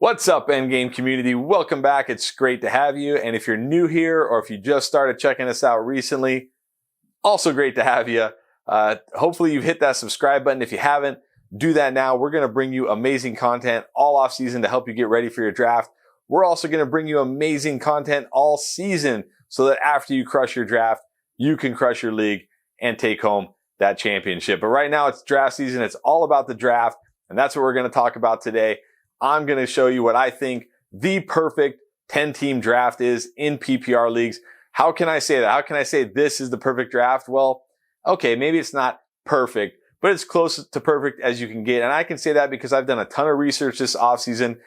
What's up, Endgame community? Welcome back. It's great to have you. And if you're new here or if you just started checking us out recently, also great to have you. Hopefully you've hit that subscribe button. If you haven't, do that now. We're going to bring you amazing content all off season to help you get ready for your draft. We're also going to bring you amazing content all season so that after you crush your draft, you can crush your league and take home that championship. But right now it's draft season. It's all about the draft. And that's what we're going to talk about today. I'm going to show you what I think the perfect 10-team draft is in PPR leagues. How can I say that? How can I say this is the perfect draft? Well, okay, maybe it's not perfect, but it's close to perfect as you can get. And I can say that because I've done a ton of research this offseason,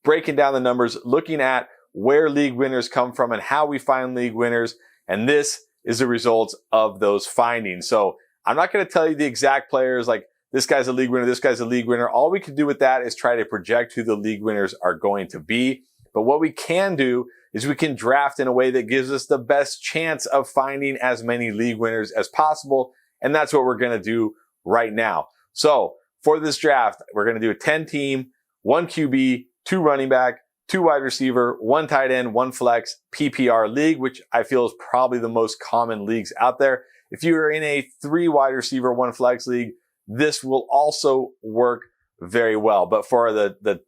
breaking down the numbers, looking at where league winners come from and how we find league winners. And this is the results of those findings. So I'm not going to tell you the exact players like, this guy's a league winner, this guy's a league winner. All we can do with that is try to project who the league winners are going to be. But what we can do is we can draft in a way that gives us the best chance of finding as many league winners as possible. And that's what we're going to do right now. So for this draft, we're going to do a 10-team, 1 QB, 2 running back, 2 wide receiver, 1 tight end, 1 flex PPR league, which I feel is probably the most common leagues out there. If you are in a 3 wide receiver, 1 flex league, this will also work very well. But for the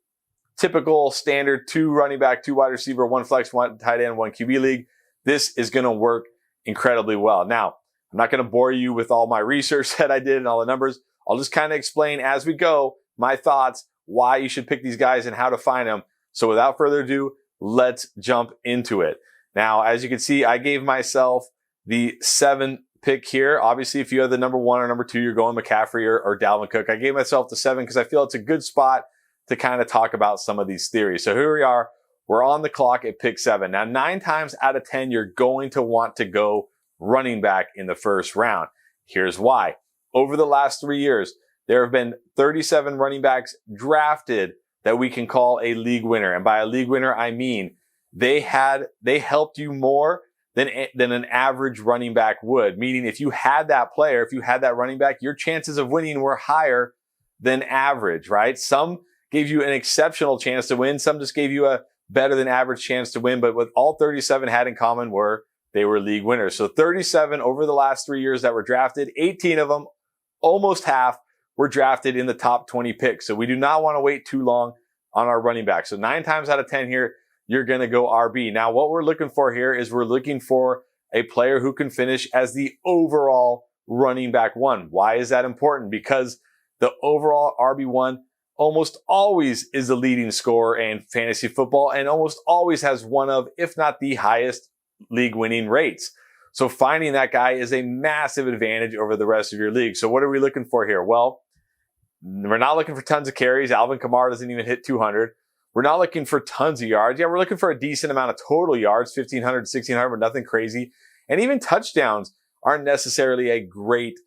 typical standard 2 running back, 2 wide receiver, 1 flex, 1 tight end, 1 QB league, this is going to work incredibly well. Now, I'm not going to bore you with all my research that I did and all the numbers. I'll just kind of explain as we go my thoughts, why you should pick these guys and how to find them. So without further ado, let's jump into it. Now, as you can see, I gave myself the 7th pick here. Obviously, if you have the number 1 or number 2, you're going McCaffrey or Dalvin Cook. I gave myself the 7 because I feel it's a good spot to kind of talk about some of these theories. So here we are. We're on the clock at pick 7. Now, 9 times out of 10, you're going to want to go running back in the first round. Here's why. Over the last 3 years, there have been 37 running backs drafted that we can call a league winner. And by a league winner, I mean they helped you more than an average running back would. Meaning if you had that player, if you had that running back, your chances of winning were higher than average, right? Some gave you an exceptional chance to win. Some just gave you a better than average chance to win. But what all 37 had in common were they were league winners. So 37 over the last 3 years that were drafted, 18 of them, almost half, were drafted in the top 20 picks. So we do not want to wait too long on our running back. So 9 times out of 10 here, you're going to go RB. Now, what we're looking for here is we're looking for a player who can finish as the overall running back 1. Why is that important? Because the overall RB1 almost always is the leading scorer in fantasy football and almost always has one of, if not the highest league winning rates. So finding that guy is a massive advantage over the rest of your league. So what are we looking for here? Well, we're not looking for tons of carries. Alvin Kamara doesn't even hit 200. We're not looking for tons of yards. Yeah, we're looking for a decent amount of total yards, 1,500, 1,600, but nothing crazy. And even touchdowns aren't necessarily a great,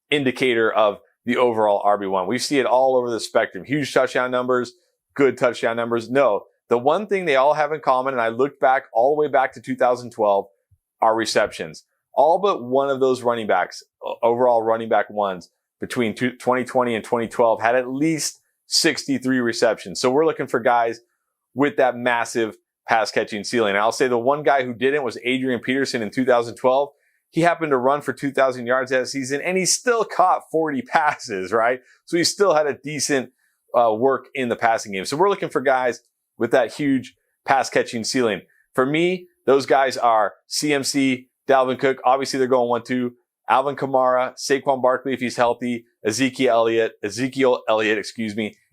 indicator of the overall RB1. We see it all over the spectrum. Huge touchdown numbers, good touchdown numbers. No, the one thing they all have in common, and I looked back all the way back to 2012, are receptions. All but one of those running backs, overall running back 1s, between 2020 and 2012 had at least 63 receptions. So we're looking for guys with that massive pass catching ceiling. And I'll say the one guy who didn't was Adrian Peterson in 2012. He happened to run for 2,000 yards that season and he still caught 40 passes, right? So he still had a decent work in the passing game. So we're looking for guys with that huge pass catching ceiling. For me, those guys are CMC, Dalvin Cook. Obviously they're going 1-2. Alvin Kamara, Saquon Barkley if he's healthy, Ezekiel Elliott,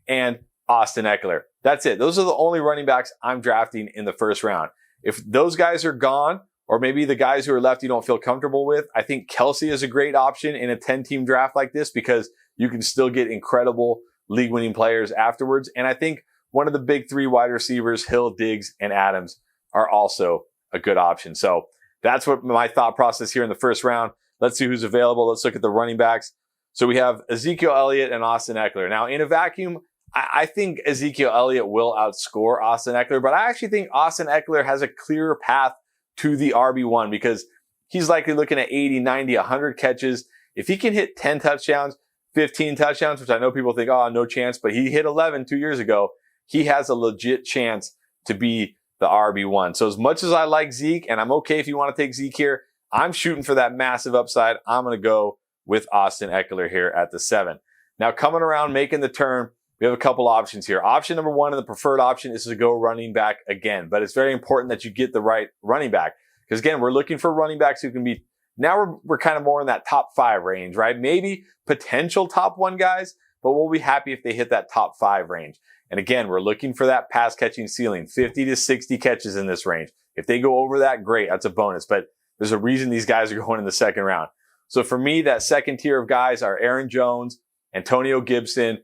and Austin Eckler. That's it. Those are the only running backs I'm drafting in the first round. If those guys are gone, or maybe the guys who are left you don't feel comfortable with, I think Kelsey is a great option in a 10-team draft like this because you can still get incredible league-winning players afterwards. And I think one of the big 3 wide receivers, Hill, Diggs, and Adams, are also a good option. So that's what my thought process here in the first round. Let's see who's available. Let's look at the running backs. So we have Ezekiel Elliott and Austin Eckler. Now, in a vacuum, I think Ezekiel Elliott will outscore Austin Eckler, but I actually think Austin Eckler has a clearer path to the RB1 because he's likely looking at 80, 90, 100 catches. If he can hit 10 touchdowns, 15 touchdowns, which I know people think, oh, no chance, but he hit 11 2 years ago. He has a legit chance to be the RB1. So as much as I like Zeke, and I'm okay if you want to take Zeke here, I'm shooting for that massive upside. I'm going to go with Austin Ekeler here at the 7. Now coming around, making the turn, we have a couple options here. Option number 1 and the preferred option is to go running back again, but it's very important that you get the right running back. Because again, we're looking for running backs who can be, now we're kind of more in that top 5 range, right? Maybe potential top 1 guys, but we'll be happy if they hit that top 5 range. And again, we're looking for that pass catching ceiling, 50 to 60 catches in this range. If they go over that, great, that's a bonus. But there's a reason these guys are going in the second round. So for me, that second tier of guys are Aaron Jones, Antonio Gibson,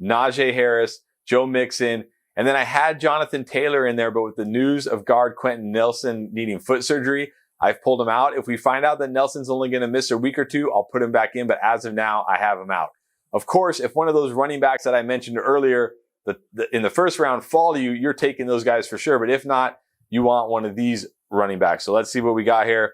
Najee Harris, Joe Mixon, and then I had Jonathan Taylor in there, but with the news of guard Quentin Nelson needing foot surgery, I've pulled him out. If we find out that Nelson's only going to miss a week or 2, I'll put him back in, but as of now, I have him out. Of course, if one of those running backs that I mentioned earlier in the first round fall to you, you're taking those guys for sure, but if not, you want one of these running backs. So let's see what we got here.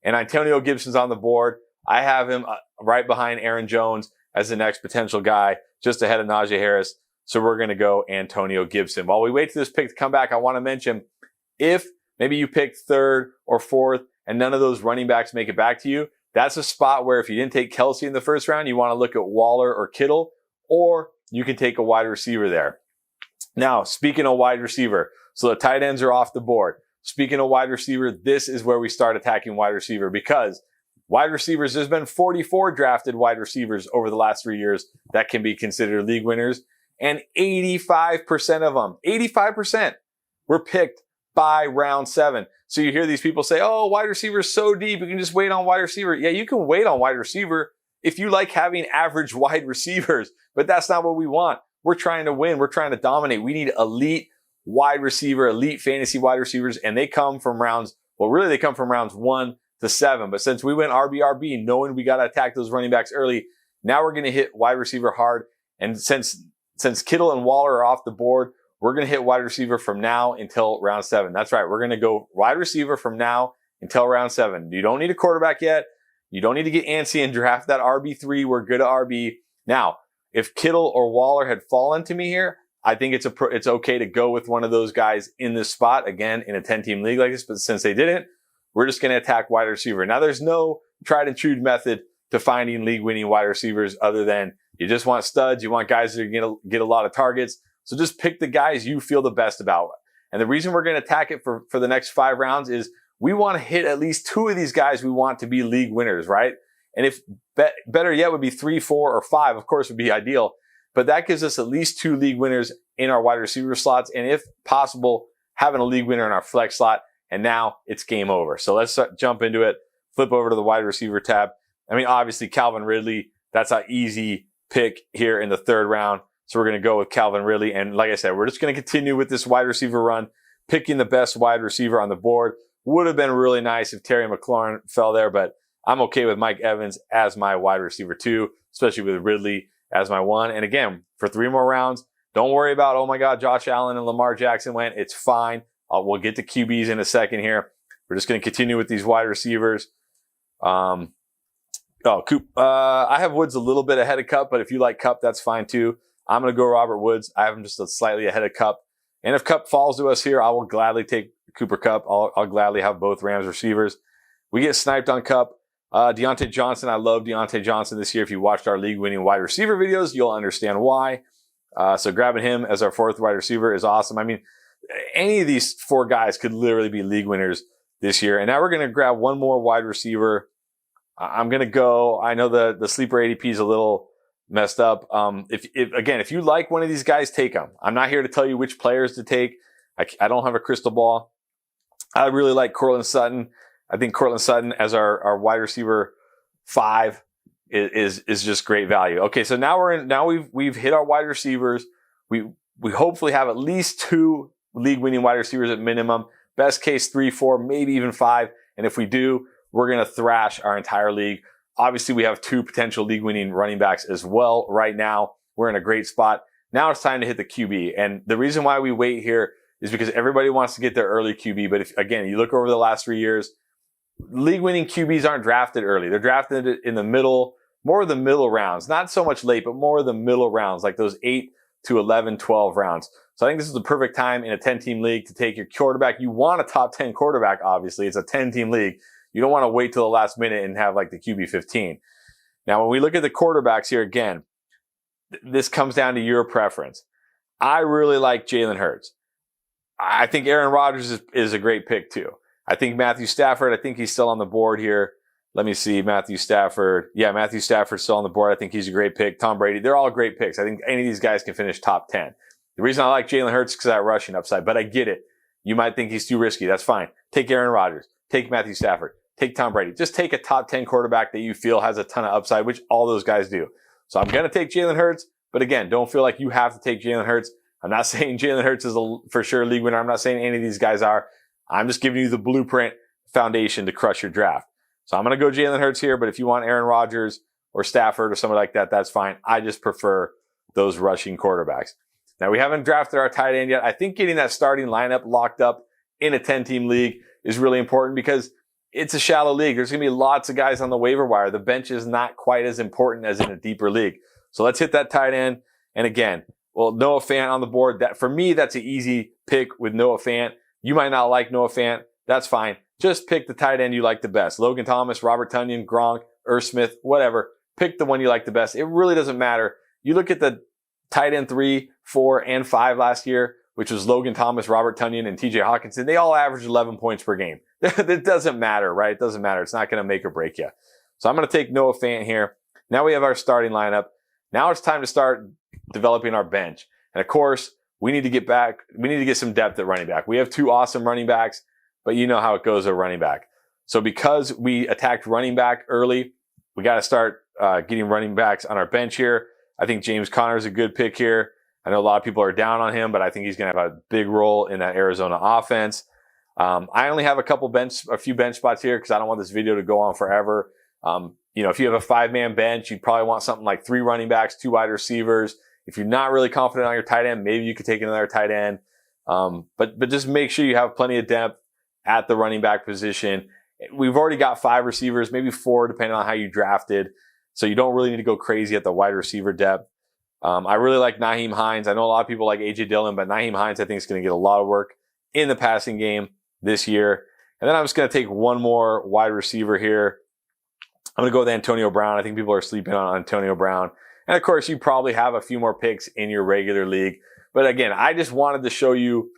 And Antonio Gibson's on the board. I have him right behind Aaron Jones as the next potential guy, just ahead of Najee Harris. So we're going to go Antonio Gibson. While we wait for this pick to come back, I want to mention, if maybe you picked 3rd or 4th and none of those running backs make it back to you, that's a spot where if you didn't take Kelce in the first round, you want to look at Waller or Kittle, or you can take a wide receiver there. Now, speaking of wide receiver, so the tight ends are off the board. Speaking of wide receiver, this is where we start attacking wide receiver, because wide receivers, there's been 44 drafted wide receivers over the last 3 years that can be considered league winners. And 85% of them, 85% were picked by round 7. So you hear these people say, oh, wide receiver is so deep, you can just wait on wide receiver. Yeah, you can wait on wide receiver if you like having average wide receivers, but that's not what we want. We're trying to win. We're trying to dominate. We need elite wide receiver, elite fantasy wide receivers, and they come from rounds, well, really they come from rounds 1 to 7. But since we went RB, knowing we got to attack those running backs early, now we're going to hit wide receiver hard. And since Kittle and Waller are off the board, we're going to hit wide receiver from now until round 7. That's right. We're going to go wide receiver from now until round 7. You don't need a quarterback yet. You don't need to get antsy and draft that RB3. We're good at RB. Now, if Kittle or Waller had fallen to me here, I think it's okay to go with one of those guys in this spot, again, in a 10-team league like this. But since they didn't, we're just going to attack wide receiver. Now, there's no tried and true method to finding league-winning wide receivers other than you just want studs. You want guys that are going to get a lot of targets. So just pick the guys you feel the best about. And the reason we're going to attack it for the next 5 rounds is we want to hit at least 2 of these guys we want to be league winners, right? And if better yet would be 3, 4, or 5, of course, would be ideal. But that gives us at least 2 league winners in our wide receiver slots. And if possible, having a league winner in our flex slot. And now it's game over. So let's jump into it. Flip over to the wide receiver tab. I mean, obviously Calvin Ridley, that's an easy pick here in the 3rd round. So we're going to go with Calvin Ridley. And like I said, we're just going to continue with this wide receiver run, picking the best wide receiver on the board. Would have been really nice if Terry McLaurin fell there, but I'm okay with Mike Evans as my wide receiver 2, especially with Ridley as my 1. And again, for 3 more rounds, don't worry about, oh my God, Josh Allen and Lamar Jackson went. It's fine. We'll get to QBs in a second here. We're just going to continue with these wide receivers. I have Woods a little bit ahead of Kupp, but if you like Kupp, that's fine too. I'm going to go Robert Woods. I have him just slightly ahead of Kupp. And if Kupp falls to us here, I will gladly take Cooper Kupp. I'll gladly have both Rams receivers. We get sniped on Kupp. Deontay Johnson. I love Deontay Johnson this year. If you watched our league-winning wide receiver videos, you'll understand why. So grabbing him as our 4th wide receiver is awesome. I mean, any of these 4 guys could literally be league winners this year. And now we're going to grab one more wide receiver. I'm going to go, I know the sleeper ADP is a little messed up. If you like one of these guys, take them. I'm not here to tell you which players to take. I don't have a crystal ball. I really like Courtland Sutton. I think Courtland Sutton as our wide receiver 5 is just great value. Okay, so now we've hit our wide receivers. We hopefully have at least 2 league-winning wide receivers at minimum. Best case 3, 4, maybe even 5. And if we do, we're going to thrash our entire league. Obviously, we have 2 potential league-winning running backs as well right now. We're in a great spot. Now it's time to hit the QB. And the reason why we wait here is because everybody wants to get their early QB. But if, again, you look over the last 3 years, league-winning QBs aren't drafted early. They're drafted in the middle more of the middle rounds, not so much late, but more of the middle rounds, like those 8 to 11, 12 rounds. So I think this is the perfect time in a 10-team league to take your quarterback. You want a top 10 quarterback, obviously. It's a 10-team league. You don't want to wait till the last minute and have like the QB 15. Now, when we look at the quarterbacks here again, this comes down to your preference. I really like Jalen Hurts. I think Aaron Rodgers is a great pick too. I think Matthew Stafford, I think he's still on the board here. Let me see, Matthew Stafford. Yeah, Matthew Stafford's still on the board. I think he's a great pick. Tom Brady, they're all great picks. I think any of these guys can finish top 10. The reason I like Jalen Hurts is because of that rushing upside, but I get it. You might think he's too risky. That's fine. Take Aaron Rodgers. Take Matthew Stafford. Take Tom Brady. Just take a top 10 quarterback that you feel has a ton of upside, which all those guys do. So I'm going to take Jalen Hurts, but again, don't feel like you have to take Jalen Hurts. I'm not saying Jalen Hurts is a for sure league winner. I'm not saying any of these guys are. I'm just giving you the blueprint foundation to crush your draft. So I'm going to go Jalen Hurts here, but if you want Aaron Rodgers or Stafford or somebody like that, that's fine. I just prefer those rushing quarterbacks. Now, we haven't drafted our tight end yet. I think getting that starting lineup locked up in a 10-team league is really important because it's a shallow league. There's going to be lots of guys on the waiver wire. The bench is not quite as important as in a deeper league. So let's hit that tight end. And again, well, Noah Fant on the board. That for me, that's an easy pick with Noah Fant. You might not like Noah Fant. That's fine. Just pick the tight end you like the best. Logan Thomas, Robert Tonyan, Gronk, Irv Smith, whatever. Pick the one you like the best. It really doesn't matter. You look at the tight end 3, 4, and 5 last year, which was Logan Thomas, Robert Tonyan, and TJ Hawkinson. They all averaged 11 points per game. It doesn't matter, right? It doesn't matter. It's not going to make or break you. So I'm going to take Noah Fant here. Now we have our starting lineup. Now it's time to start developing our bench. And of course, we need to get some depth at running back. We have 2 awesome running backs, but you know how it goes at running back. So because we attacked running back early, we got to start getting running backs on our bench here. I think James Conner is a good pick here. I know a lot of people are down on him, but I think he's going to have a big role in that Arizona offense. I only have a few bench spots here because I don't want this video to go on forever. If you have a 5-man bench, you'd probably want something like 3 running backs, 2 wide receivers. If you're not really confident on your tight end, maybe you could take another tight end. But just make sure you have plenty of depth at the running back position. We've already got 5 receivers, maybe 4, depending on how you drafted. So you don't really need to go crazy at the wide receiver depth. I really like Nyheim Hines. I know a lot of people like A.J. Dillon, but Nyheim Hines I think is going to get a lot of work in the passing game this year. And then I'm just going to take one more wide receiver here. I'm going to go with Antonio Brown. I think people are sleeping on Antonio Brown. And of course, you probably have a few more picks in your regular league. But again, I just wanted to show you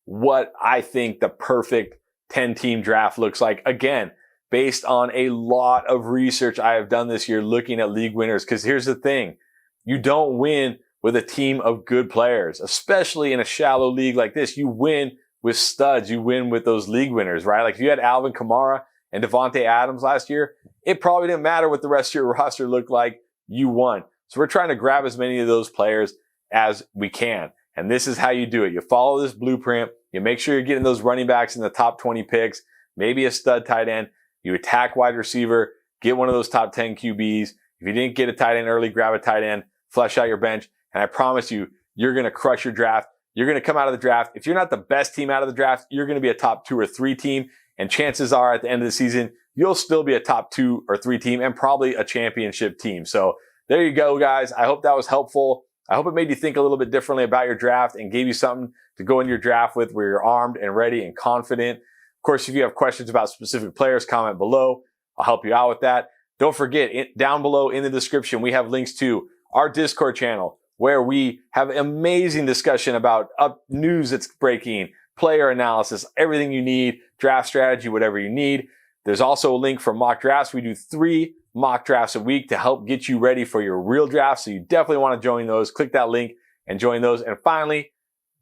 what I think the perfect 10-team draft looks like. Again, based on a lot of research I have done this year looking at league winners. Because here's the thing. You don't win with a team of good players, especially in a shallow league like this. You win with studs. You win with those league winners, right? Like if you had Alvin Kamara and Devontae Adams last year, it probably didn't matter what the rest of your roster looked like. You won. So we're trying to grab as many of those players as we can. And this is how you do it. You follow this blueprint. You make sure you're getting those running backs in the top 20 picks, maybe a stud tight end. You attack wide receiver, get one of those top 10 QBs. If you didn't get a tight end early, grab a tight end, flesh out your bench. And I promise you, you're going to crush your draft. You're going to come out of the draft. If you're not the best team out of the draft, you're going to be a top 2 or 3 team. And chances are at the end of the season, you'll still be a top 2 or 3 team and probably a championship team. So there you go, guys. I hope that was helpful. I hope it made you think a little bit differently about your draft and gave you something to go into your draft with where you're armed and ready and confident. Of course, if you have questions about specific players, comment below. I'll help you out with that. Don't forget, down below in the description, we have links to our Discord channel where we have amazing discussion about news that's breaking, player analysis, everything you need, draft strategy, whatever you need. There's also a link for mock drafts. We do 3 mock drafts a week to help get you ready for your real draft. So you definitely want to join those. Click that link and join those. And finally,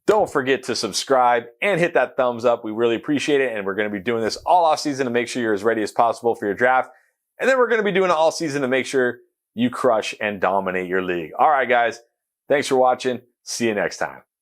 don't forget to subscribe and hit that thumbs up. We really appreciate it. And we're going to be doing this all off season to make sure you're as ready as possible for your draft. And then we're going to be doing it all season to make sure you crush and dominate your league. All right, guys. Thanks for watching. See you next time.